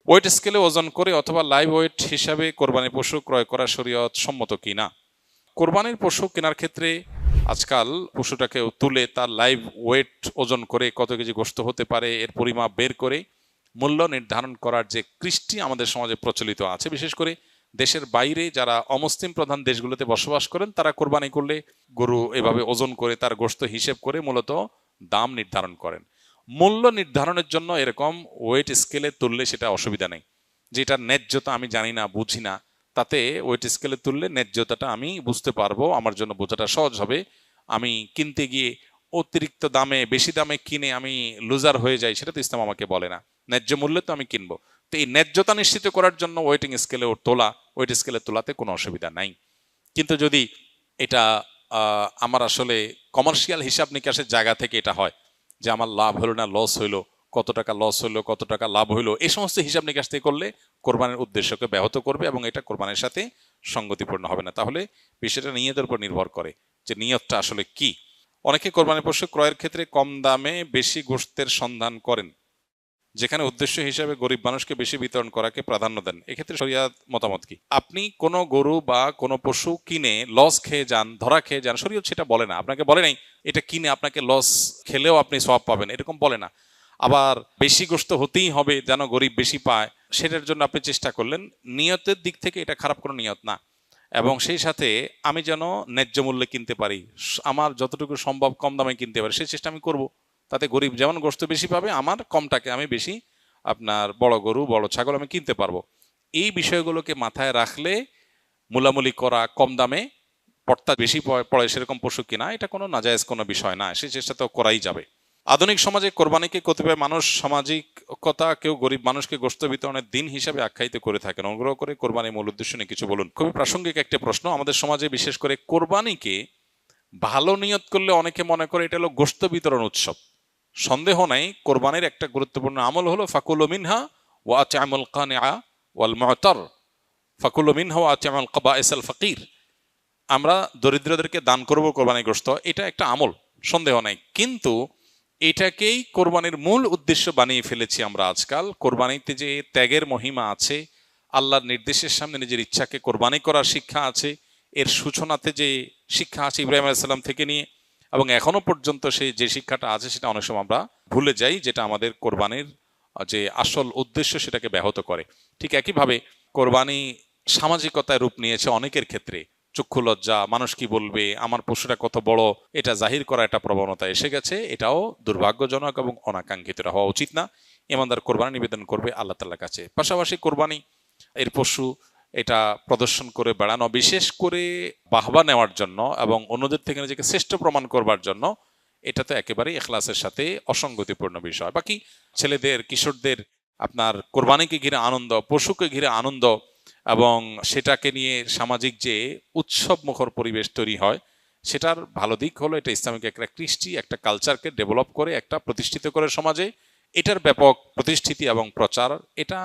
Wait স্কেলে ওজন করে অথবা লাইভ ওয়েট হিসাবে কোরবানি পশু ক্রয় করা শরীয়ত সম্মত কিনা। কোরবানির পশু কেনার ক্ষেত্রে আজকাল পশুটাকে তুলে তার লাইভ ওয়েট ওজন করে কত কেজি গোশত হতে পারে এর পরিমাপ বের করে মূল্য নির্ধারণ করার যে কৃষ্টি আমাদের সমাজে প্রচলিত আছে, বিশেষ করে দেশের বাইরে যারা অমুসলিম প্রধান দেশগুলোতে বসবাস করেন তারা কোরবানি করলে গরু এভাবে ওজন করে তার গোশত হিসেব করে মূলত দাম নির্ধারণ করেন। মূল্য নির্ধারণের জন্য এরকম ওয়েট স্কেলে তুললে সেটা অসুবিধা নেই। যেটার ন্যায্যতা আমি জানি না, বুঝি না, তাতে ওয়েট স্কেলে তুললে ন্যায্যতাটা আমি বুঝতে পারবো, আমার জন্য বোঝাটা সহজ হবে। আমি কিনতে গিয়ে অতিরিক্ত দামে বেশি দামে কিনে আমি লুজার হয়ে যাই, সেটা তো ইসলাম আমাকে বলে না। ন্যায্য মূল্যে তো আমি কিনবো। তো এই ন্যায্যতা নিশ্চিত করার জন্য ওয়েট স্কেলে তোলাতে কোনো অসুবিধা নাই। কিন্তু যদি এটা আমার আসলে কমার্শিয়াল হিসাব নিকাশের জায়গা থেকে এটা হয় যে আমার লাভ হলো না লস হইলো, কত টাকা লস হইলো কত টাকা লাভ হইলো, এই সমস্ত হিসাব নিকাশ থেকে করলে কোরবানির উদ্দেশ্যকে ব্যাহত করবে এবং এটা কোরবানির সাথে সঙ্গতিপূর্ণ হবে না। তাহলে বিষয়টা নিয়তের উপর নির্ভর করে যে নিয়তটা আসলে কি। অনেকে কোরবানি পশু ক্রয়ের ক্ষেত্রে কম দামে বেশি গোশতের সন্ধান করেন, যেখানে উদ্দেশ্য হিসাবে গরিব মানুষকে বেশি বিতরণ করাকে প্রাধান্য দেন। এক্ষেত্রে শরিয়াত মতামত কি? আপনি কোনো গরু বা কোনো পশু কিনে লস খেয়ে যান, ধরা খেয়ে যান, শরিয়ত সেটা বলে না। আপনাকে বলে নাই এটা কিনে আপনাকে লস খেলেও আপনি সওয়াব পাবেন, এরকম বলে না। আবার বেশি গোশত হতেই হবে যেন গরিব বেশি পায়, সেটার জন্য আপনি চেষ্টা করলেন, নিয়তের দিক থেকে এটা খারাপ কোনো নিয়ত না। এবং সেই সাথে আমি যেন ন্যায্য মূল্যে কিনতে পারি, আমার যতটুকু সম্ভব কম দামে কিনতে পারি সেই চেষ্টা আমি করব। তাতে গরিব যেমন গোশত বেশি পাবে, আমার কমটাকে আমি বেশি আপনার বড় গরু বড় ছাগল আমি কিনতে পারবো। এই বিষয়গুলোকে মাথায় রাখলে মূলামূলি করা, কম দামে পড়তা বেশি পড়ে সেরকম পশু কিনা এটা কোনো নাজায়েজ কোনো বিষয় না, সেই চেষ্টা তো করাই যাবে। আধুনিক সমাজে কোরবানিকে কতিপয় মানুষ সামাজিকতা, কেউ গরিব মানুষকে গোশত বিতরণের দিন হিসাবে আখ্যায়িত করে থাকেন। অনুগ্রহ করে কোরবানির মূল উদ্দেশ্য নিয়ে কিছু বলুন। খুবই প্রাসঙ্গিক একটি প্রশ্ন। আমাদের সমাজে বিশেষ করে কোরবানিকে ভালো নিয়ত করলে অনেকে মনে করে এটা হলো গোশত বিতরণ উৎসব। সন্দেহ নাই, কোরবানির একটা গুরুত্বপূর্ণ আমল হলো ফাকুলু মিনহা ওয়া আত'আমুল কানিআ ওয়াল মু'তার, ফাকুলু মিনহা ওয়া আত'আমুল কাবাইসাল ফাকির। আমরা দরিদ্রদেরকে দান করব কোরবানির গোশত, এটা একটা আমল, সন্দেহ নাই। কিন্তু এটাকেই কোরবানির মূল উদ্দেশ্য বানিয়ে ফেলেছি আমরা আজকাল। কোরবানিতে যে ত্যাগের মহিমা আছে, আল্লাহর নির্দেশের সামনে নিজের ইচ্ছাকে কোরবানি করার শিক্ষা আছে, এর সূচনাতে যে শিক্ষা আছে ইব্রাহিম আলাইহিস সালাম থেকে নিয়ে এবং এখনো পর্যন্ত সেই যে শিক্ষাটা আছে সেটা অনেক সময় আমরা ভুলে যাই, যেটা আমাদের কোরবানির যে আসল উদ্দেশ্য সেটাকে ব্যাহত করে। ঠিক একইভাবে কোরবানি সামাজিকতায় রূপ নিয়েছে অনেকের ক্ষেত্রে। চক্ষু লজ্জা, মানুষ কি বলবে, আমার পশুটা কত বড়, এটা জাহির করা একটা প্রবণতা এসে গেছে। এটাও দুর্ভাগ্যজনক এবং অনাকাঙ্ক্ষিত, হওয়া উচিত না। ইমানদার কোরবানি নিবেদন করবে আল্লাহ তাআলার কাছে। পাশাপাশি কোরবানি এর পশু এটা প্রদর্শন করে বেড়ানো, বিশেষ করে বাহবা নেওয়ার জন্য এবং অন্যদের থেকে নিজেকে শ্রেষ্ঠ প্রমাণ করবার জন্য, এটা তো একেবারেই ইখলাসের সাথে অসঙ্গতিপূর্ণ বিষয়। বাকি ছেলেদের, কিশোরদের আপনার কোরবানিকে ঘিরে আনন্দ, পশুকে ঘিরে আনন্দ এবং সেটাকে নিয়ে সামাজিক যে উৎসব মুখর পরিবেশ তৈরি হয়, সেটার ভালো দিক হলো এটা ইসলামিক একটা কৃষ্টি, একটা কালচারকে ডেভেলপ করে, একটা প্রতিষ্ঠিত করে সমাজে। এটার ব্যাপক প্রতিষ্ঠিতি এবং প্রচার, এটা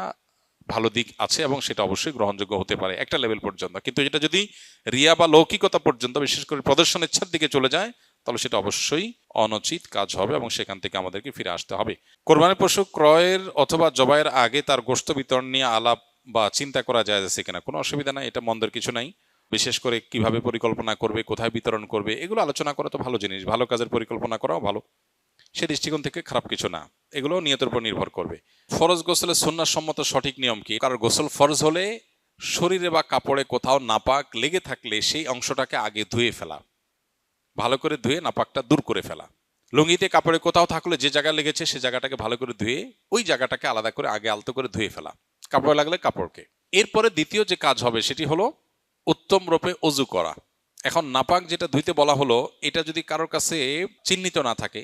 ভালো দিক আছে এবং সেটা অবশ্যই গ্রহণযোগ্য হতে পারে একটা লেভেল পর্যন্ত। কিন্তু এটা যদি রিয়া বা লৌকিকতা পর্যন্ত, বিশেষ করে প্রদর্শন ইচ্ছার দিকে চলে যায়, তাহলে সেটা অবশ্যই অনুচিত কাজ হবে এবং সেখান থেকে আমাদেরকে ফিরে আসতে হবে। কোরবানি পশু ক্রয়ের অথবা জবাইয়ের আগে তার গোশত বিতরণ নিয়ে আলাপ বা চিন্তা করা যায় আছে কিনা, কোনো অসুবিধা নাই, এটা মন্দের কিছু নাই। বিশেষ করে কিভাবে পরিকল্পনা করবে, কোথায় বিতরণ করবে, এগুলো আলোচনা করা তো ভালো জিনিস। ভালো কাজের পরিকল্পনা করাও ভালো, সে দৃষ্টিকোণ থেকে খারাপ কিছু না। এগুলো নিয়তের উপর নির্ভর করবে। ফরজ গোসলের সুন্নাহ সম্মত সঠিক নিয়ম কি? কারণ গোসল ফরজ হলে শরীরে বা কাপড়ে কোথাও নাপাক লেগে থাকলে সেই অংশটাকে আগে ধুয়ে ফেলা, ভালো করে ধুয়ে নাপাকটা দূর করে ফেলা। লুঙ্গিতে কাপড়ে কোথাও থাকলে যে জায়গায় লেগেছে সে জায়গাটাকে ভালো করে ধুয়ে ওই জায়গাটাকে আলাদা করে আগে আলতো করে ধুয়ে ফেলা, কাপড়ে লাগলে কাপড়কে। এরপরে দ্বিতীয় যে কাজ হবে সেটি হলো উত্তম রূপে অজু করা। এখন নাপাক যেটা ধুইতে বলা হলো, এটা যদি কারোর কাছে চিহ্নিত না থাকে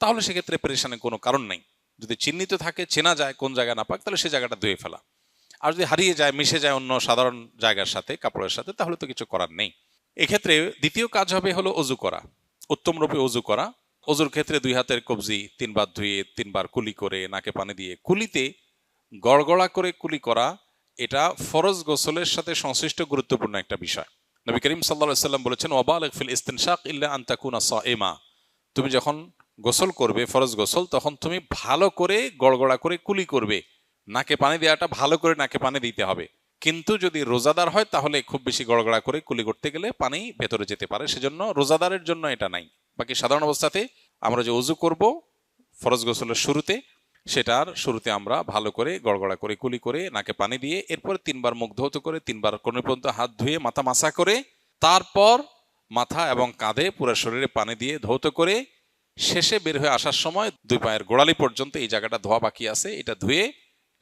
তাহলে সেক্ষেত্রে পেরেশানের কোনো কারণ নেই। যদি চিহ্নিত থাকে, চেনা যায় কোন জায়গা নাপাক, তাহলে সে জায়গাটা ধুয়ে ফেলা। আর যদি হারিয়ে যায়, মিশে যায় অন্য সাধারণ জায়গার সাথে, কাপড়ের সাথে, তাহলে তো কিছু করার নেই। এক্ষেত্রে দ্বিতীয় কাজ হবে হলো অজু করা, উত্তম রূপে অজু করা। অজুর ক্ষেত্রে 2 হাতের কবজি 3 বার ধুয়ে 3 বার কুলি করে নাকে পানি দিয়ে, কুলিতে গড়গড়া করে কুলি করা, এটা ফরজ গোসলের সাথে সংশ্লিষ্ট গুরুত্বপূর্ণ একটা বিষয়। নবী করিম সাল্লাল্লাহু আলাইহি ওয়াসাল্লাম বলেছেন, ওয়াবালিগ ফিল ইস্তিনশাক ইল্লা আন তাকুনা সাইমা। তুমি যখন গোসল করবে ফরজ গোসল, তখন তুমি ভালো করে গড়গড়া করে কুলি করবে, নাকে পানি দেওয়াটা ভালো করে নাকে পানি দিতে হবে। কিন্তু যদি রোজাদার হয় তাহলে খুব বেশি গড়গড়া করে কুলি করতে গেলে পানি ভেতরে যেতে পারে, সেজন্য রোজাদারের জন্য এটা নাই। বাকি সাধারণ অবস্থাতে আমরা যে ওযু করব ফরজ গোসলের শুরুতে, সেটার শুরুতে আমরা ভালো করে গড়গড়া করে কুলি করে নাকে পানি দিয়ে এরপরে 3 বার মুখ ধৌত করে 3 বার কোণ পর্যন্ত হাত ধুয়ে মাথা মাসা করে তারপর মাথা এবং কাঁধে পুরো শরীরে পানি দিয়ে ধৌত করে শেষে বের হয়ে আসার সময় 2 পায়ের গোড়ালি পর্যন্ত এই জায়গাটা ধোয়া বাকি আছে, এটা ধুয়ে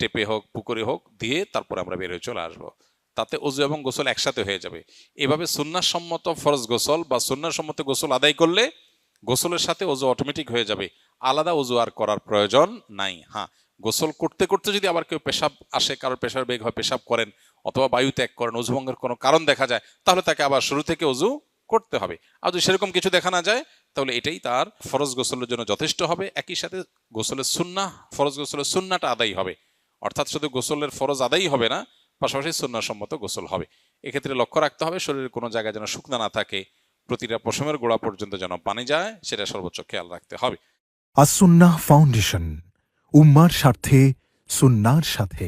টেপে হোক পুকুরে হোক দিয়ে তারপর আমরা বের হয়ে চলে আসবো। তাতে ওযু এবং গোসল একসাথে হয়ে যাবে। এভাবে সুন্নাহসম্মত ফরজ গোসল বা সুন্নাহসম্মত গোসল আদায় করলে গোসলের সাথে ওযু অটোমেটিক হয়ে যাবে, আলাদা ওযু আর করার প্রয়োজন নাই। হ্যাঁ, গোসল করতে করতে যদি আবার কেউ পেশাব আসে, কারোর পেশার বেগ হয়, পেশাব করেন অথবা বায়ু ত্যাগ করেন, ওযু ভঙ্গের কোনো কারণ দেখা যায়, তাহলে তাকে আবার শুরু থেকে ওযু করতে হবে। আর যদি সেরকম কিছু দেখা না যায় তাহলে এটাই তার ফরজ গোসলের জন্য যথেষ্ট হবে। একই সাথে গোসলের সুন্নাহ, ফরজ গোসলের সুন্নাহটা আদায় হবে, অর্থাৎ শুধু গোসলের ফরজ আদায়ই হবে না, পাশাপাশি সুন্নাহসম্মত গোসল হবে। এক্ষেত্রে লক্ষ্য রাখতে হবে শরীরের কোনো জায়গায় যেন শুকনা না থাকে, প্রতিটা পশমের গোড়া পর্যন্ত যেন পানি যায়, সেটা সর্বোচ্চ খেয়াল রাখতে হবে। আসুন্নাহ ফাউন্ডেশন, উম্মার স্বার্থে সুন্নাহর সাথে।